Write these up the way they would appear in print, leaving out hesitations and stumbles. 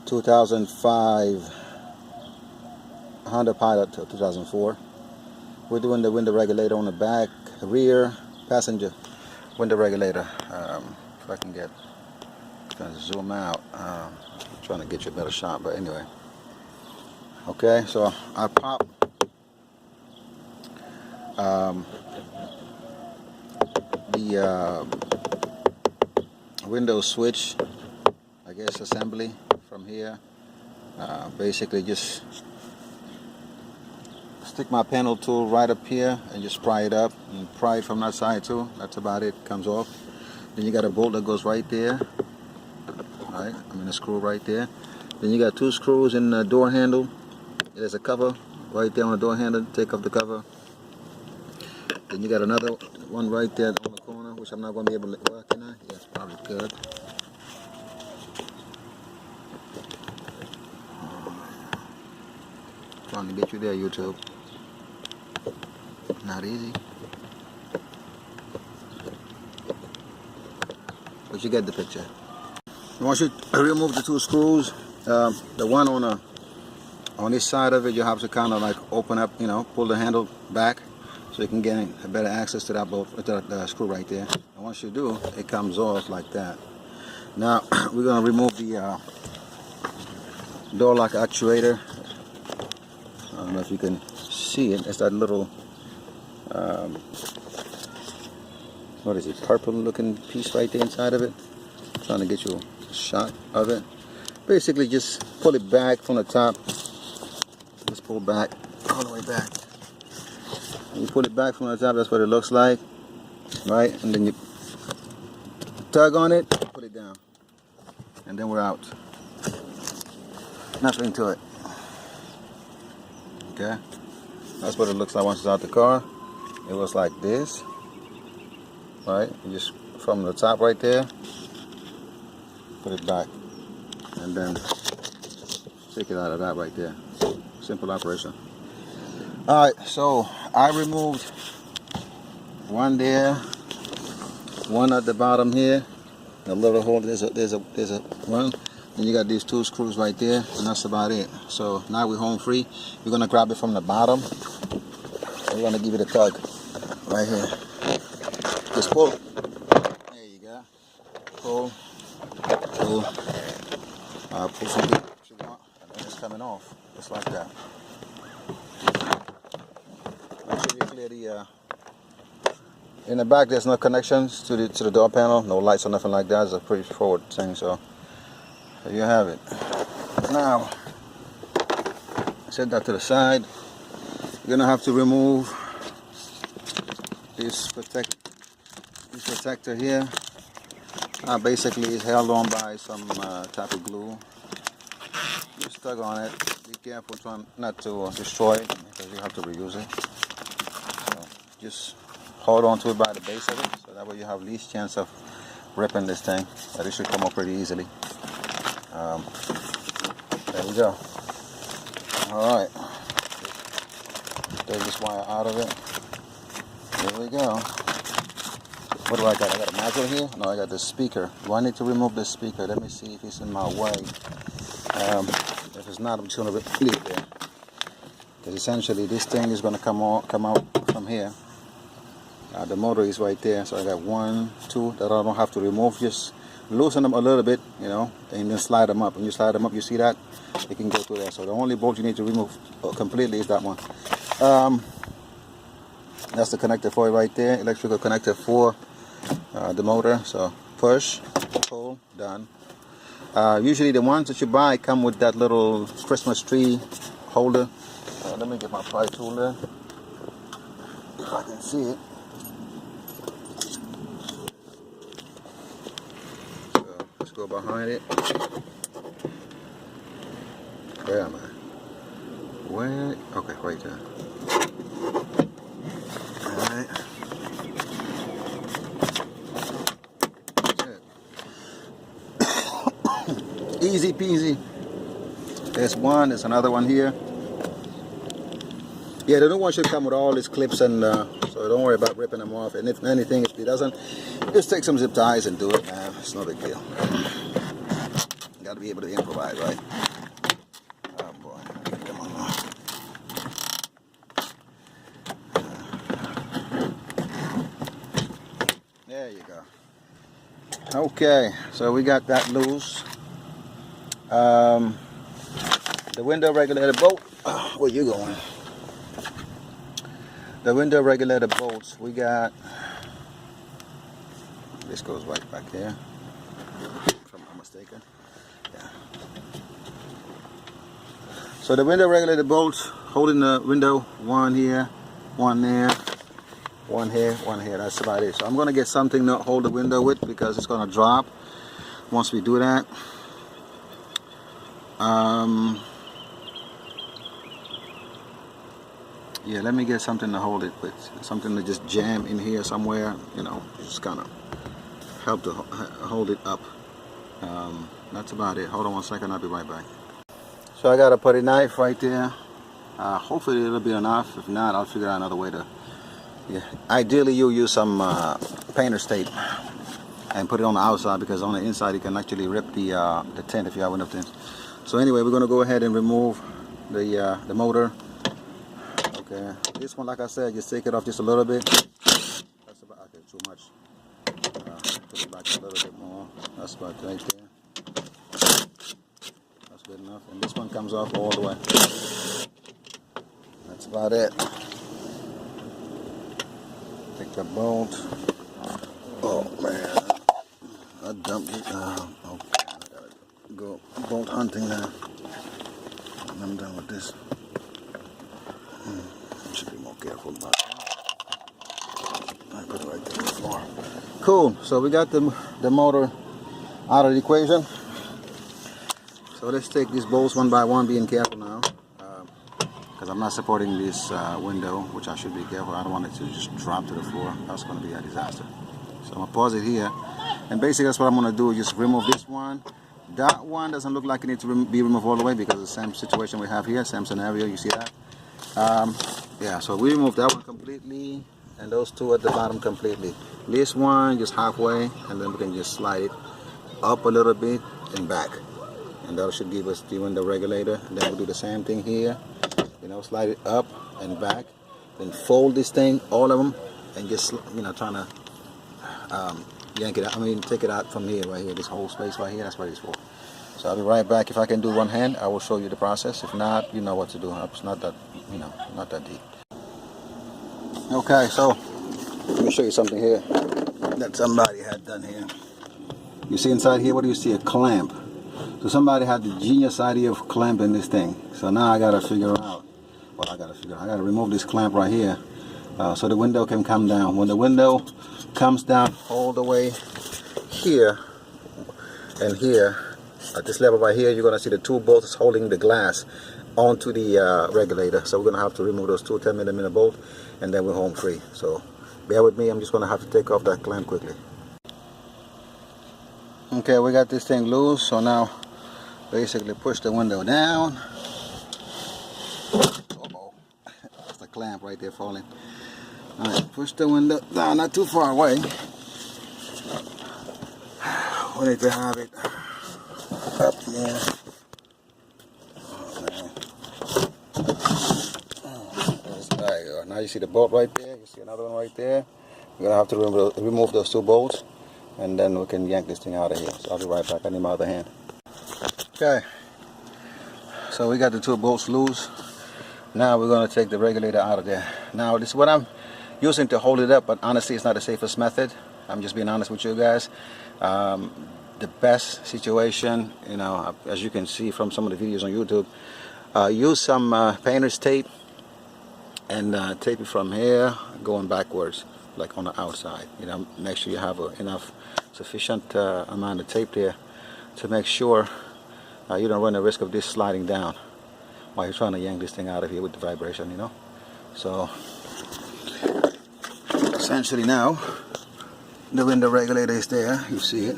2005 Honda Pilot to 2004. We're doing the window regulator on the back, rear passenger window regulator. If I can get, trying to zoom out, trying to get you a better shot, but anyway. Okay, so I pop the window switch, I guess, assembly from here. Basically just stick my panel tool right up here and just pry it up, and pry it from that side too. That's about it. Comes off. Then you got a bolt that goes right there. Right, I mean a screw right there. Then you got two screws in the door handle. There's a cover right there on the door handle. Take off the cover. Then you got another one right there on the corner, which I'm not going to be able to work in. Yes, probably good. Trying to get you there, YouTube. Not easy. But you get the picture. Once you remove the two screws, the one on this side of it, you have to kind of like open up, pull the handle back so you can get a better access to that bolt, the screw right there. And once you do, it comes off like that. Now we're going to remove the door lock actuator. I don't know if you can see it. It's that little, what is it, purple looking piece right there inside of it. I'm trying to get you a shot of it. Basically just pull it back from the top. Just pull back, all the way back. And you pull it back from the top, that's what it looks like. Right? And then you tug on it, put it down. And then we're out. Nothing to it. Okay? That's what it looks like once it's out the car. It looks like this. Right? You just from the top right there, put it back. And then take it out of that right there. Simple operation. Alright, so I removed one there, one at the bottom here, a little hole. There's a one. Then you got these two screws right there, and that's about it. So now we're home free. We're gonna grab it from the bottom. We're gonna give it a tug right here. Just pull. There you go. Pull. Pull. Pull some deep if you want, and then it's coming off just like that. Make sure you clear the. In the back, there's no connections to the door panel, no lights or nothing like that. It's a pretty forward thing, so there you have it. Now, set that to the side. You're gonna have to remove this protector here. Basically, it's held on by some type of glue. Just tug on it. Be careful trying not to destroy it because you have to reuse it. So just hold on to it by the base of it, so that way you have least chance of ripping this thing. But it should come up pretty easily. There we go. All right. Take this wire out of it. There we go. What do I got? I got a module here? No, I got this speaker. Do I need to remove this speaker? Let me see if it's in my way. If it's not, I'm just going to leave it there. Because essentially this thing is going to come out from here. The motor is right there. So I got 1, 2 that I don't have to remove. Just loosen them a little bit, and then slide them up. When you slide them up, you see that? It can go through there. So the only bolt you need to remove completely is that one. That's the connector for it right there. Electrical connector for the motor. So push, pull, done. Usually the ones that you buy come with that little Christmas tree holder. Let me get my pry tool there, if I can see it. So let's go behind it. Where am I? Where? Okay, right there. Alright. Easy peasy. There's one, there's another one here. Yeah, the new one should come with all these clips, and so don't worry about ripping them off. And if anything, if it doesn't, just take some zip ties and do it, man. It's no big deal. got to be able to improvise, right? Oh boy, come on now. There you go. Okay, so we got that loose. The window regulator bolt. Where you going? The window regulator bolts. We got. This goes right back here. If I'm not mistaken. Yeah. So the window regulator bolts holding the window. One here, one there, one here, one here. That's about it. So I'm gonna get something to hold the window with because it's gonna drop once we do that. Yeah, let me get something to hold it with. Something to just jam in here somewhere, you know, just kind of help to hold it up. That's about it. Hold on one second, I'll be right back. So I got a putty knife right there. Hopefully it'll be enough. If not, I'll figure out another way to. Yeah. Ideally, you use some painter's tape and put it on the outside because on the inside you can actually rip the tent if you have enough tint. So anyway, we're gonna go ahead and remove the motor. Okay, this one, like I said, just take it off just a little bit. That's about okay. Too much. Put it back a little bit more. That's about right there. That's good enough. And this one comes off all the way. That's about it. Take the bolt. Oh man, I dumped it. Okay, I gotta go bolt hunting now. I'm done with this. Should be more careful about that. I put it right there on the floor. Cool. So we got the motor out of the equation. So let's take these bolts one by one, being careful now, because I'm not supporting this window, which I should be careful. I don't want it to just drop to the floor. That's going to be a disaster. So I'm gonna pause it here, and basically that's what I'm gonna do. Just remove this one. That one doesn't look like it needs to be removed all the way because of the same situation we have here, same scenario. You see that? Yeah, so we removed that one completely and those two at the bottom completely. This one just halfway, and then we can just slide it up a little bit and back, and that should give us the window regulator. And then we'll do the same thing here, you know, slide it up and back, then fold this thing, all of them, and just, you know, trying to yank it out. I mean, take it out from here, right here, this whole space right here. That's what it's for. So I'll be right back. If I can do one hand, I will show you the process. If not, you know what to do. It's not that, you know, not that deep. Okay, so let me show you something here that somebody had done here. You see inside here, what do you see? A clamp. So somebody had the genius idea of clamping this thing. So now I gotta figure out. Well, I gotta remove this clamp right here, so the window can come down. When the window comes down all the way here and here, at this level right here, you're gonna see the two bolts holding the glass onto the regulator. So we're gonna have to remove those two 10mm bolts, and then we're home free. So bear with me. I'm just gonna have to take off that clamp quickly. Okay, we got this thing loose. So now, basically, push the window down. Uh-oh. That's the clamp right there falling. All right, push the window down, not too far away. We need to have it up here. There you go. Now you see the bolt right there. You see another one right there. We're gonna have to remove those two bolts, and then we can yank this thing out of here. So I'll be right back. I need my other hand. Okay. So we got the two bolts loose. Now we're gonna take the regulator out of there. Now this is what I'm using to hold it up, but honestly, it's not the safest method. I'm just being honest with you guys. The best situation, you know, as you can see from some of the videos on YouTube, use some painter's tape and tape it from here going backwards, like on the outside. You know, make sure you have enough sufficient amount of tape there to make sure you don't run the risk of this sliding down while you're trying to yank this thing out of here with the vibration, you know. So essentially now the window regulator is there. You see it.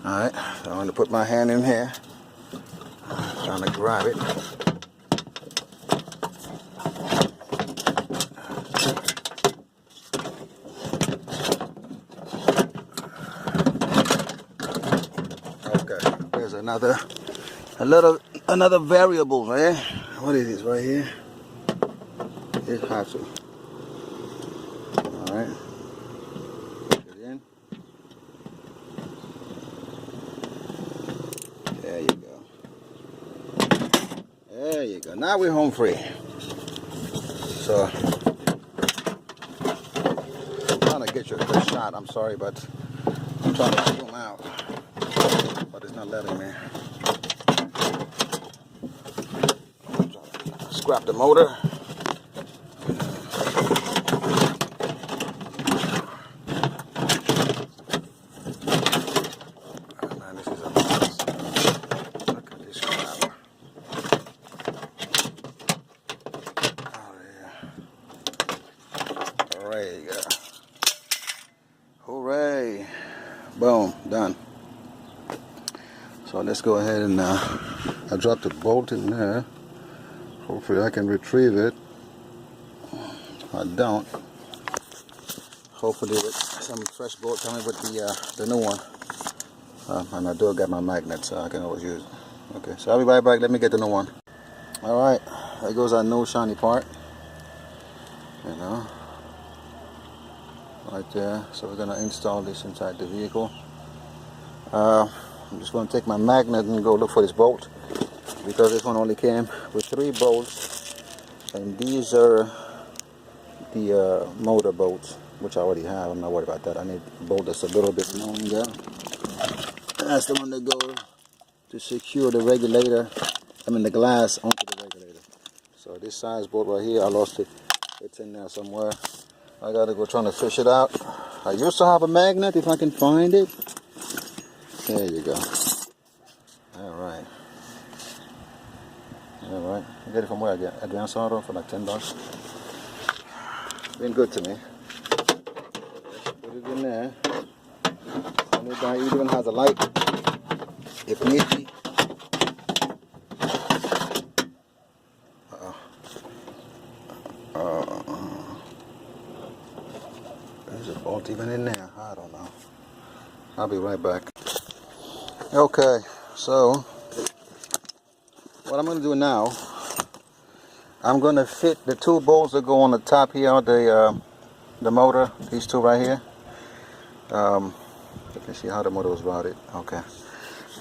Alright, so I'm going to put my hand in here, trying to grab it. Okay, there's a another variable, right? What is this right here? This has to. All right. Put it in. There you go. There you go. Now we're home free. So, I'm trying to get you a good shot. I'm sorry, but I'm trying to zoom out, but it's not letting me. I'm trying to scrap the motor. Oh, man, this is a mess. Look at this crap. Oh, yeah. There you go. Hooray. Boom, done. So let's go ahead and I dropped the bolt in there. Hopefully I can retrieve it. If I don't, hopefully with some fresh bolt coming with the new one. And I do got my magnet, so I can always use it. Okay, so I'll be right back. Let me get the new one. Alright, there goes our new shiny part. You know, right there. So we're gonna install this inside the vehicle. I'm just going to take my magnet and go look for this bolt, because this one only came with 3 bolts, and these are the motor bolts, which I already have. I'm not worried about that. I need a bolt that's a little bit longer. That's the one that goes to secure the regulator, the glass onto the regulator. So this size bolt right here, I lost it. It's in there somewhere. I gotta go trying to fish it out. I used to have a magnet, if I can find it. There you go. Alright. Alright. I get it from where I get? Advance Auto for like $10. Been good to me. Put it in there. And it even has a light if need be. There's a bolt even in there. I don't know. I'll be right back. Okay, so what I'm going to do now, I'm going to fit the 2 bolts that go on the top here of the motor, these 2 right here. You can see how the motor was routed. Okay,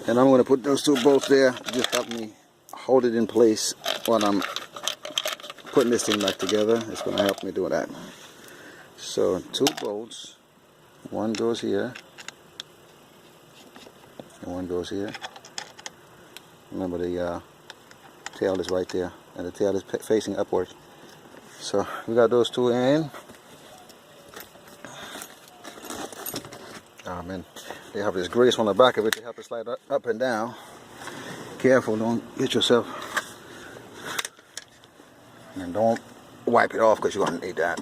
and I'm going to put those 2 bolts there to just help me hold it in place while I'm putting this thing back together. It's going to help me do that. So 2 bolts, one goes here and one goes here. Remember the tail is right there, and the tail is facing upwards. So we got those 2 in. Oh man, they have this grease on the back of it to help it slide up and down. Careful, don't hit yourself, and don't wipe it off, because you're going to need that.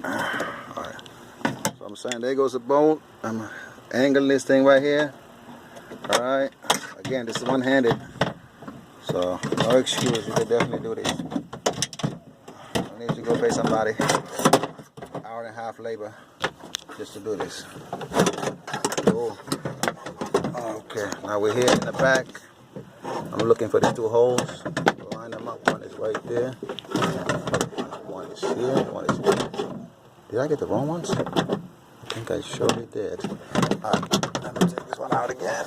Alright, so I'm saying there goes the bolt. I'm angling this thing right here. Alright, again, this is one-handed, so no excuse. You can definitely do this. I need to go pay somebody hour-and-a-half labor just to do this. Cool. Okay, now we're here in the back. I'm looking for these 2 holes. Line them up. One is right there. One is here. One is here. Did I get the wrong ones? I think I surely did. Alright, let me take this one out again.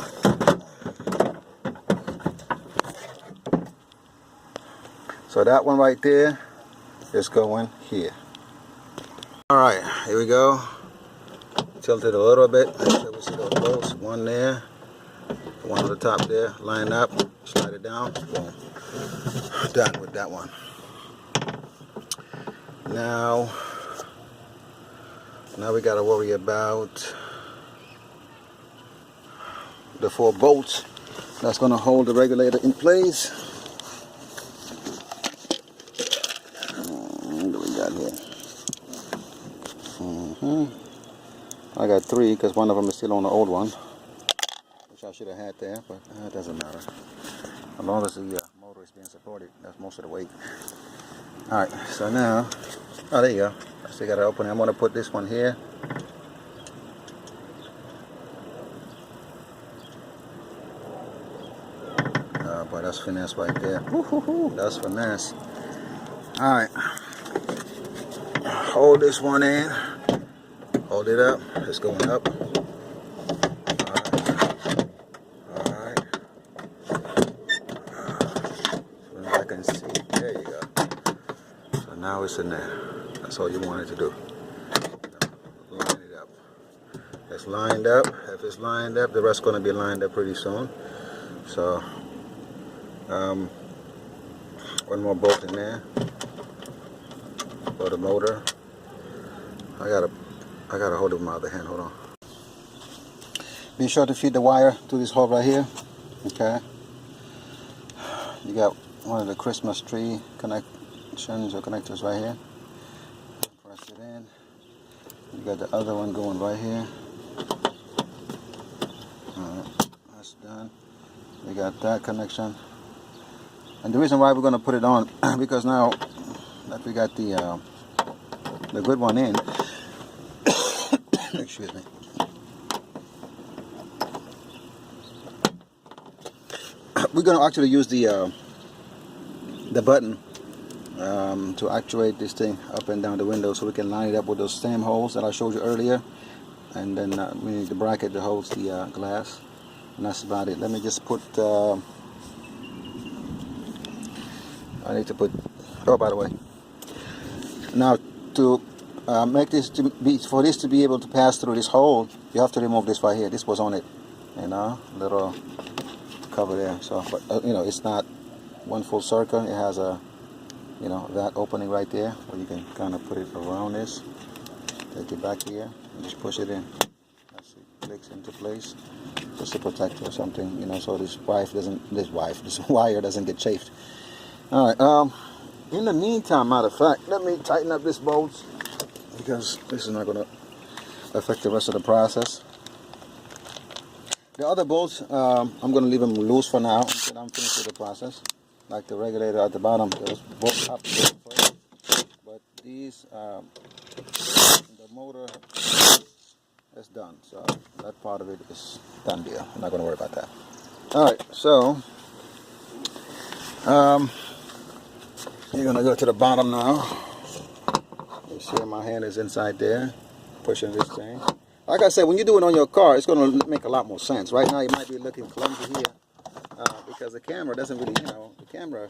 So that one right there is going here. Alright, here we go. Tilt it a little bit. Make sure we see those bolts. One there, one on the top there. Line up, slide it down. Boom. Done with that one. Now we got to worry about the 4 bolts that's going to hold the regulator in place. What do we got here? I got 3 because one of them is still on the old one, which I should have had there, but it doesn't matter. As long as the motor is being supported, that's most of the weight. Alright, so now, oh, there you go. I still got to open it. I'm going to put this one here. boy, that's finesse right there. Woo-hoo-hoo, that's finesse. Alright. Hold this one in. Hold it up. It's going up. Alright. So I can see. There you go. So now it's in there. That's all you wanted to do. Line it up. It's lined up. If it's lined up, the rest's going to be lined up pretty soon. So, one more bolt in there for the motor. I gotta hold it with my other hand. Hold on. Be sure to feed the wire to this hole right here. Okay. You got one of the Christmas tree connections or connectors right here. Press it in. You got the other one going right here. Alright, that's done. We got that connection. And the reason why we're going to put it on, because now that we got the good one in, excuse me. We're going to actually use the button to actuate this thing up and down the window, so we can line it up with those same holes that I showed you earlier. And then we need the bracket that holds the glass, and that's about it. Let me just put I need to put, oh, by the way, now to make this to be, for this to be able to pass through this hole, you have to remove this right here. This was on it, you know, little cover there. So, but you know, it's not one full circle. It has a, you know, that opening right there where you can kind of put it around this. Take it back here and just push it in. That's it, clicks into place. Just a protector or something, you know, so this wire doesn't get chafed. All right. In the meantime, matter of fact, let me tighten up this bolt, because this is not going to affect the rest of the process. The other bolts, I'm going to leave them loose for now until I'm finished with the process. Like the regulator at the bottom, those bolts have to go first. But these, the motor is done, so that part of it is done deal. I'm not going to worry about that. All right, so you're going to go to the bottom now. You see my hand is inside there, pushing this thing. Like I said, when you do it on your car, it's going to make a lot more sense. Right now, you might be looking clumsy here because the camera doesn't really, you know, the camera,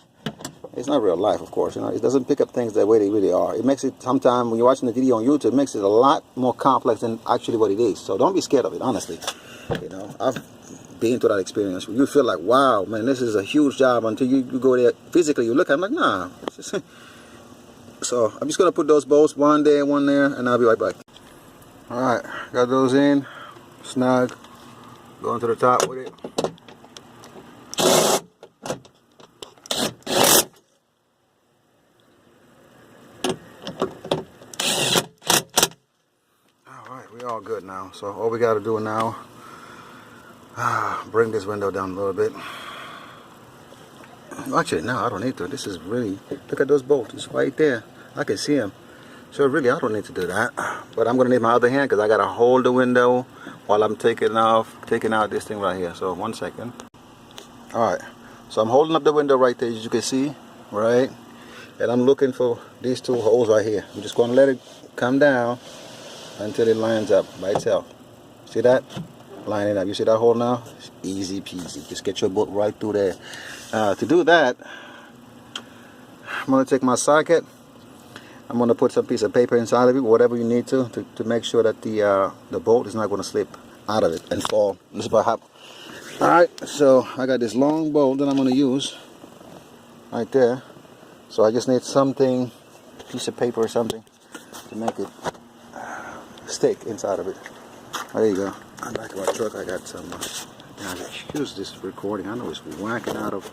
it's not real life, of course. You know, it doesn't pick up things the way they really are. It makes it, sometimes when you're watching the video on YouTube, it makes it a lot more complex than actually what it is. So don't be scared of it, honestly. You know, I've been through that experience. You feel like, wow, man, this is a huge job, until you go there physically. You look at it, I'm like, nah. So I'm just going to put those bolts, one there, one there, and I'll be right back. Alright, got those in, snug, going to the top with it. Alright, we're all good now. So all we got to do now, bring this window down a little bit. Actually, no, I don't need to. This is really, look at those bolts, it's right there. I can see them. So really, I don't need to do that. But I'm going to need my other hand, because I got to hold the window while I'm taking out this thing right here. So 1 second. Alright, so I'm holding up the window right there, as you can see, right? And I'm looking for these two holes right here. I'm just going to let it come down until it lines up by itself. See that? Lining up. You see that hole now? It's easy peasy. Just get your bolt right through there. To do that, I'm going to take my socket. I'm going to put some piece of paper inside of it, whatever you need to make sure that the bolt is not going to slip out of it and fall. This is what happened. Alright, so I got this long bolt that I'm going to use right there. So I just need something, a piece of paper or something, to make it stick inside of it. There you go. On the back of my truck, I got some. I got use this recording. I know it's whacking out of,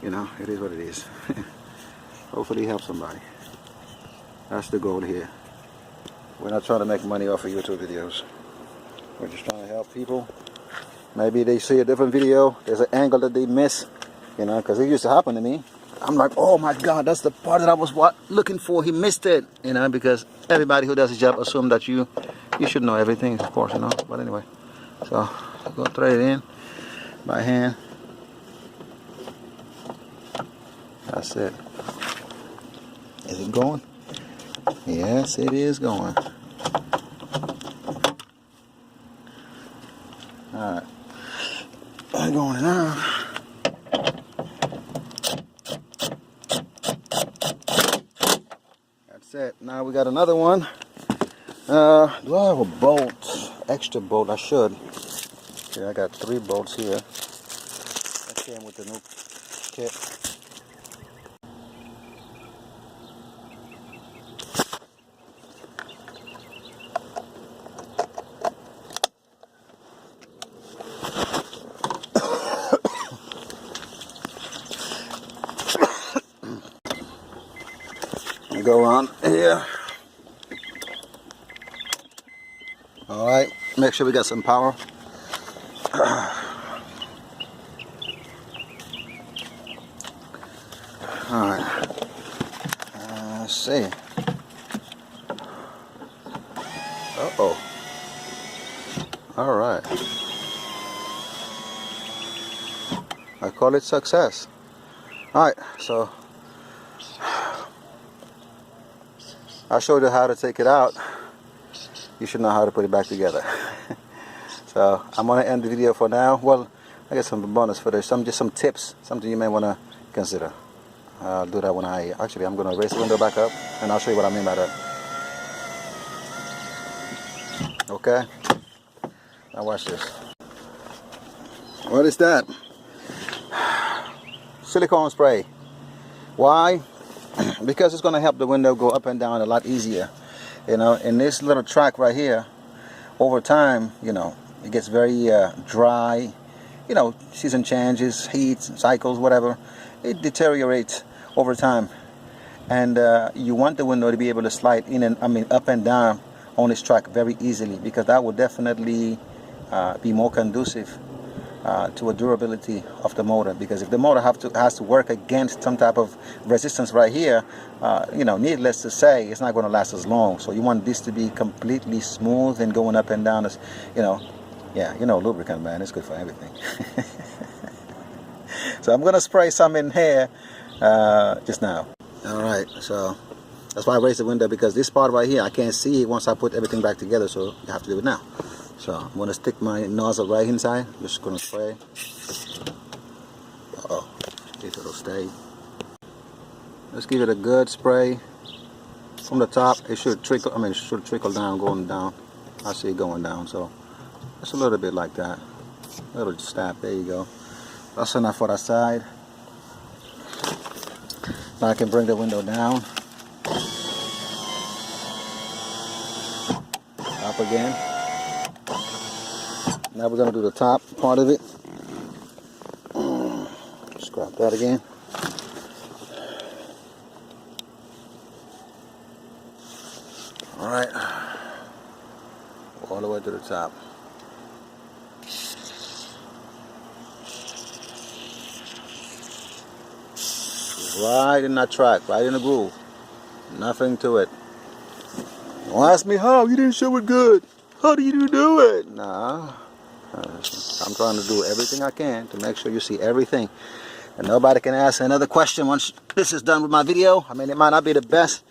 you know, it is what it is. Hopefully, help somebody. That's the goal here. We're not trying to make money off of YouTube videos. We're just trying to help people. Maybe they see a different video, there's an angle that they miss, you know, because it used to happen to me. I'm like, oh my God, that's the part that I was looking for. He missed it, you know, because everybody who does his job assume that you should know everything, of course, you know. But anyway, so I'm going to thread it in by hand. That's it. Is it going? Yes, it is going. Alright. I'm going now. That's it. Now we got another one. Do I have a bolt? Extra bolt? I should. Okay, I got 3 bolts here. That came with the new kit. You go around here. Alright, make sure we got some power. Alright, let's see. Uh-oh. Alright. I call it success. Alright, so I showed you how to take it out. You should know how to put it back together. So I'm gonna end the video for now. Well, I got some bonus footage, just some tips, something you may wanna consider. I'll do that when I'm gonna raise the window back up and I'll show you what I mean by that. Okay? Now watch this. What is that? Silicone spray. Why? Because it's gonna help the window go up and down a lot easier. You know, in this little track right here, over time, you know, it gets very dry. You know, season changes, heat, cycles, whatever. It deteriorates over time. And you want the window to be able to slide up and down on this track very easily, because that will definitely be more conducive to a durability of the motor. Because if the motor has to work against some type of resistance right here, you know, needless to say, it's not going to last as long. So you want this to be completely smooth and going up and down, as you know. Yeah, you know, lubricant, man, it's good for everything. So I'm going to spray some in here just now. Alright, so that's why I raised the window, because this part right here I can't see it once I put everything back together, so you have to do it now. So I'm going to stick my nozzle right inside. Just going to spray. Uh-oh, if it'll stay. Let's give it a good spray from the top. It should trickle. It should trickle down, going down. I see it going down. So just a little bit like that. A little stab. There you go. That's enough for that side. Now I can bring the window down. Up again. Now we're going to do the top part of it. Scrap that again. Alright. All the way to the top. Right in that track, right in the groove. Nothing to it. Don't ask me how. You didn't show it good. How do you do it? Nah. I'm trying to do everything I can to make sure you see everything, and nobody can ask another question once this is done with my video. I mean, it might not be the best,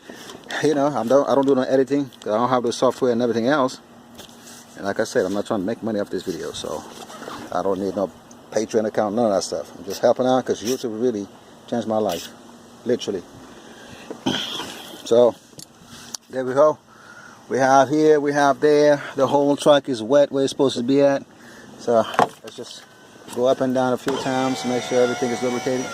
you know. I don't do no editing, because I don't have the software and everything else. And like I said, I'm not trying to make money off this video, so I don't need no Patreon account, none of that stuff. I'm just helping out because YouTube really changed my life, literally. So there we go. We have here, we have there. The whole track is wet where it's supposed to be at. So let's just go up and down a few times to make sure everything is lubricated.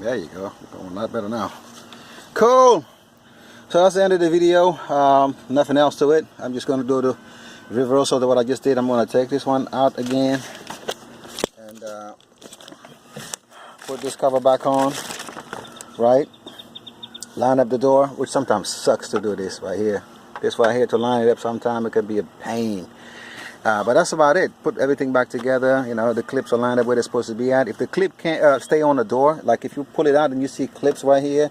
There you go. Going a lot better now. Cool. So that's the end of the video. Nothing else to it. I'm just going to do the reversal of what I just did. I'm going to take this one out again and put this cover back on. Right. Line up the door, which sometimes sucks to do this right here. This right here, to line it up, sometimes it can be a pain. But that's about it. Put everything back together. You know, the clips are lined up where they're supposed to be at. If the clip can't stay on the door, like if you pull it out and you see clips right here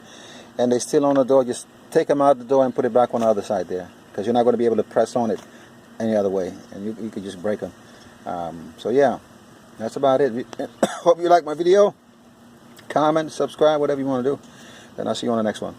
and they're still on the door, just take them out the door and put it back on the other side there, because you're not going to be able to press on it any other way, and you could just break them. So yeah, that's about it. Hope you like my video. Comment, subscribe, whatever you want to do, and I'll see you on the next one.